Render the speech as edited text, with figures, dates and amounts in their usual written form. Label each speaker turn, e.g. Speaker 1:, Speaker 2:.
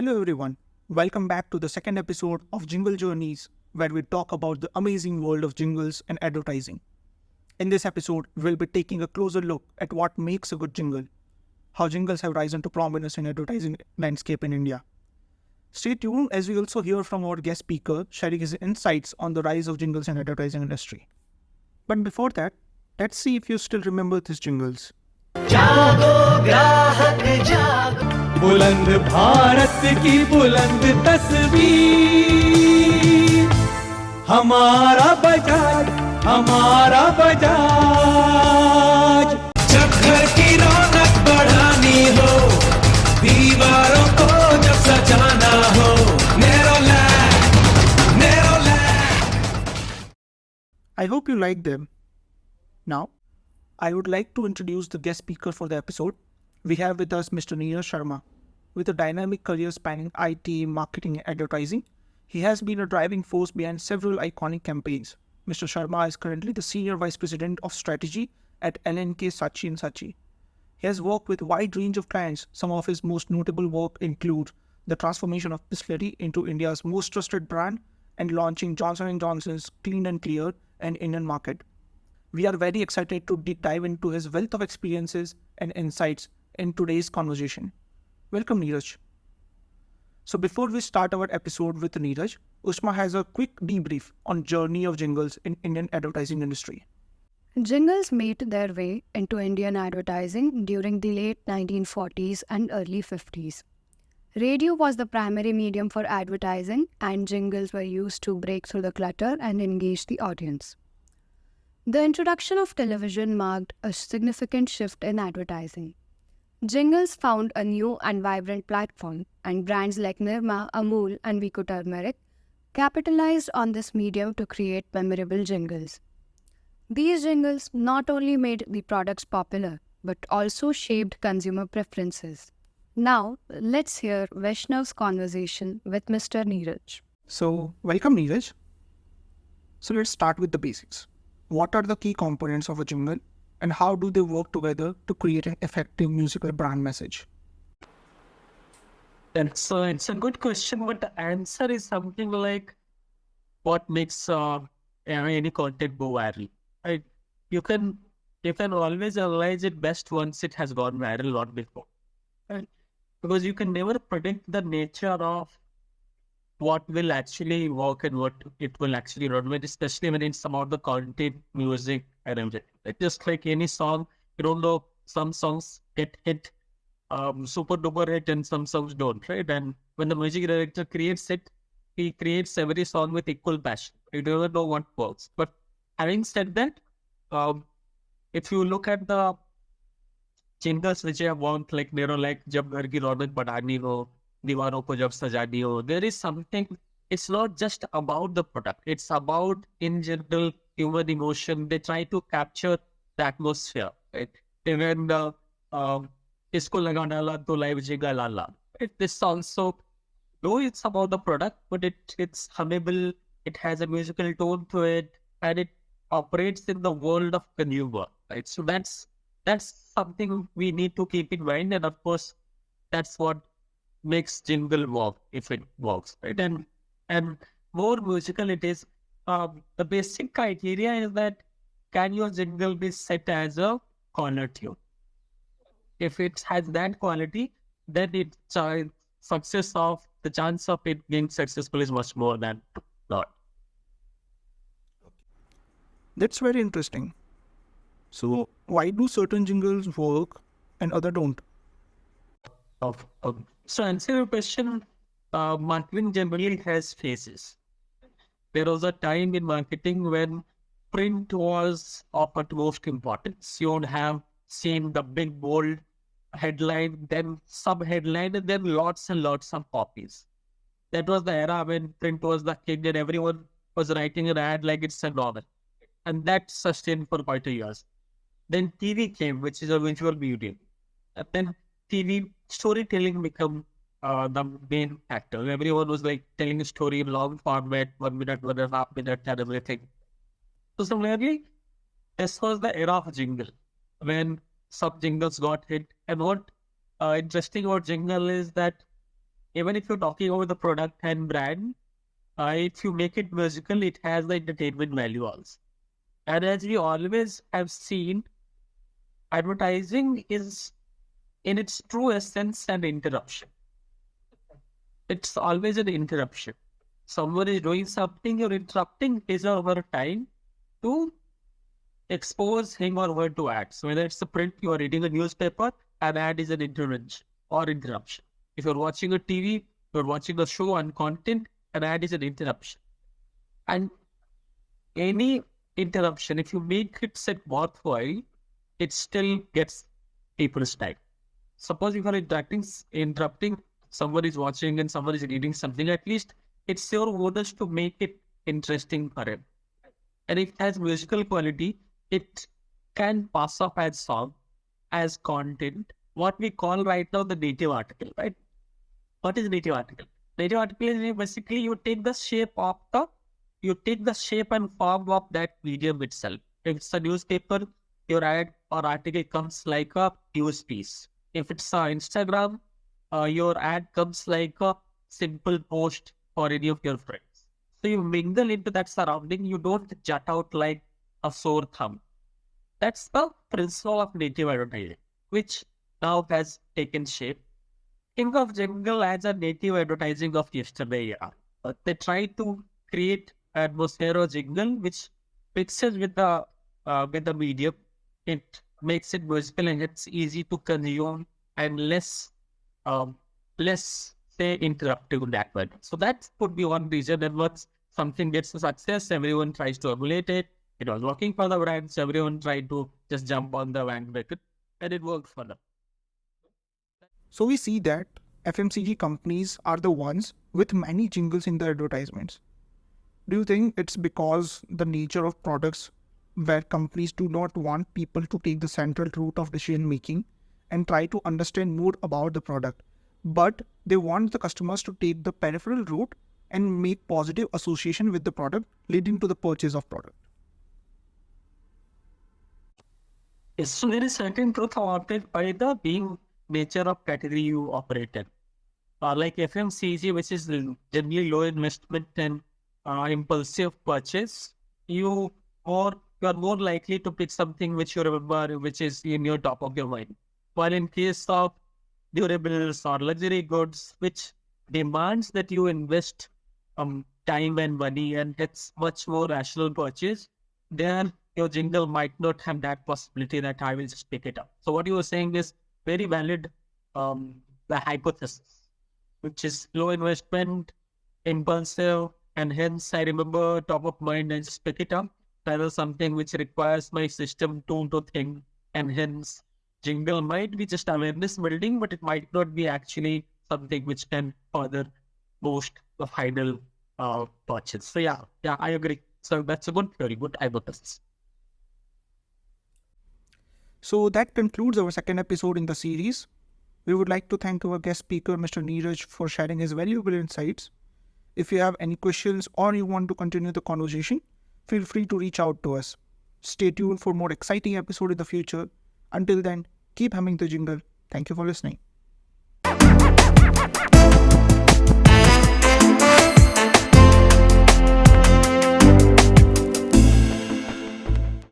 Speaker 1: Hello everyone, welcome back to the second episode of Jingle Journeys, where we talk about the amazing world of jingles and advertising. In this episode, we'll be taking a closer look at what makes a good jingle, how jingles have risen to prominence in advertising landscape in India. Stay tuned as we also hear from our guest speaker sharing his insights on the rise of jingles and advertising industry. But before that, let's see if you still remember these jingles.
Speaker 2: बुलंद भारत की बुलंद तस्वीर हमारा बजाज जब घर की रौनक बढ़ानी हो दीवारों को जब सजाना हो नेरोलैंड
Speaker 1: I hope you like them. Now, I would like to introduce the guest speaker for the episode. We have with us Mr. Neeraj Sharma. With a dynamic career spanning IT, marketing, and advertising, he has been a driving force behind several iconic campaigns. Mr. Sharma is currently the Senior Vice President of Strategy at L&K Saatchi Saatchi. He has worked with a wide range of clients. Some of his most notable work include the transformation of Bisleri into India's most trusted brand and launching Johnson & Johnson's Clean and Clear and Indian market. We are very excited to dive into his wealth of experiences and insights in today's conversation. Welcome, Neeraj. So before we start our episode with Neeraj, Ushma has a quick debrief on journey of jingles in Indian advertising industry.
Speaker 3: Jingles made their way into Indian advertising during the late 1940s and early 50s. Radio was the primary medium for advertising, and jingles were used to break through the clutter and engage the audience. The introduction of television marked a significant shift in advertising. Jingles found a new and vibrant platform, and brands like Nirma, Amul, and Vico Turmeric capitalized on this medium to create memorable jingles. These jingles not only made the products popular, but also shaped consumer preferences. Now, let's hear Vaishnav's conversation with Mr. Neeraj.
Speaker 1: So welcome, Neeraj. So let's start with the basics. What are the key components of a jingle and how do they work together to create an effective musical brand message?
Speaker 4: It's a good question, but the answer is something like what makes any content go viral. Right? You can always analyze it best once it has gone viral, not before. Right? Because you can never predict the nature of what will actually work and what it will actually run with, especially when it's about the content, music, and everything. It's just like any song, you don't know, some songs get hit, super duper hit, and some songs don't, right? And when the music director creates it, he creates every song with equal passion. You never know what works. But having said that, if you look at the jingles which I want, like जब घर की रौनक बढ़ानी हो, दीवारों को जब सजानी हो, there is something. It's not just about the product. It's about, in general, human emotion. They try to capture the atmosphere. Right? Even इसको लगा डाला तो live jingle आला. This song, so though it's about the product, but it's hummable. It has a musical tone to it, and it operates in the world of consumer. Right? So that's something we need to keep in mind, and of course, that's what makes jingle work if it works, right? And more musical it is. The basic criteria is that can your jingle be set as a corner tune? If it has that quality, then the chance of it being successful is much more than not.
Speaker 1: That's very interesting. So why do certain jingles work and other don't?
Speaker 4: So answer your question, marketing generally has phases. There was a time in marketing when print was of utmost importance. You would have seen the big bold headline, then sub-headline, and then lots and lots of copies. That was the era when print was the king and everyone was writing an ad like it's a novel. And that sustained for quite a years. Then TV came, which is a visual medium. And then TV storytelling became the main factor. Everyone was like telling a story in long format, 1 minute, 1.5 minute, and everything. So similarly, this was the era of jingle, when some jingles got hit. And what interesting about jingle is that even if you're talking about the product and brand, if you make it musical, it has the entertainment value also. And as we always have seen, advertising is in its true essence an interruption. It's always an interruption. Someone is doing something, you're interrupting his or her time to expose him or her to ads. So whether it's a print, you are reading a newspaper, an ad is an intervention or interruption. If you're watching a TV, you're watching a show and content, an ad is an interruption. And any interruption, if you make it set worthwhile, it still gets people's time. Suppose if you are interrupting, someone is watching and someone is reading something, at least it's your orders to make it interesting for him. And if it has musical quality, it can pass off as song, as content, what we call right now the native article, right? What is native article? Native article is basically you take the shape and form of that medium itself. If it's a newspaper, your ad or article comes like a news piece. If it's Instagram, your ad comes like a simple post for any of your friends. So you mingle into that surrounding, you don't jut out like a sore thumb. That's the principle of native advertising, which now has taken shape. Think of Jingle as a native advertising of yesterday. Yeah. They try to create atmosphere of Jingle which mixes with the medium. It makes it musical and it's easy to consume and less say interruptive in that way. So that could be one reason. And once something gets a success, everyone tries to emulate it. It was working for the brands. Everyone tried to just jump on the bandwagon, and it worked for them.
Speaker 1: So we see that FMCG companies are the ones with many jingles in their advertisements. Do you think it's because the nature of products where companies do not want people to take the central route of decision making and try to understand more about the product, but they want the customers to take the peripheral route and make positive association with the product leading to the purchase of product?
Speaker 4: Yes, so there is certain truth about it by the being nature of category you operate in. Like FMCG, which is generally low investment and impulsive purchase, you are more likely to pick something which you remember, which is in your top of your mind. While in case of durables or luxury goods, which demands that you invest time and money, and it's much more rational purchase, then your jingle might not have that possibility that I will just pick it up. So what you were saying is very valid, the hypothesis, which is low investment, impulsive, and hence I remember top of mind and just pick it up. That is something which requires my system to think, and hence jingle might be just awareness building, but it might not be actually something which can further boost the final purchase. So yeah, I agree. So that's a good theory, good hypothesis.
Speaker 1: So that concludes our second episode in the series. We would like to thank our guest speaker, Mr. Neeraj, for sharing his valuable insights. If you have any questions or you want to continue the conversation, feel free to reach out to us. Stay tuned for more exciting episodes in the future. Until then, keep humming the jingle. Thank you for listening.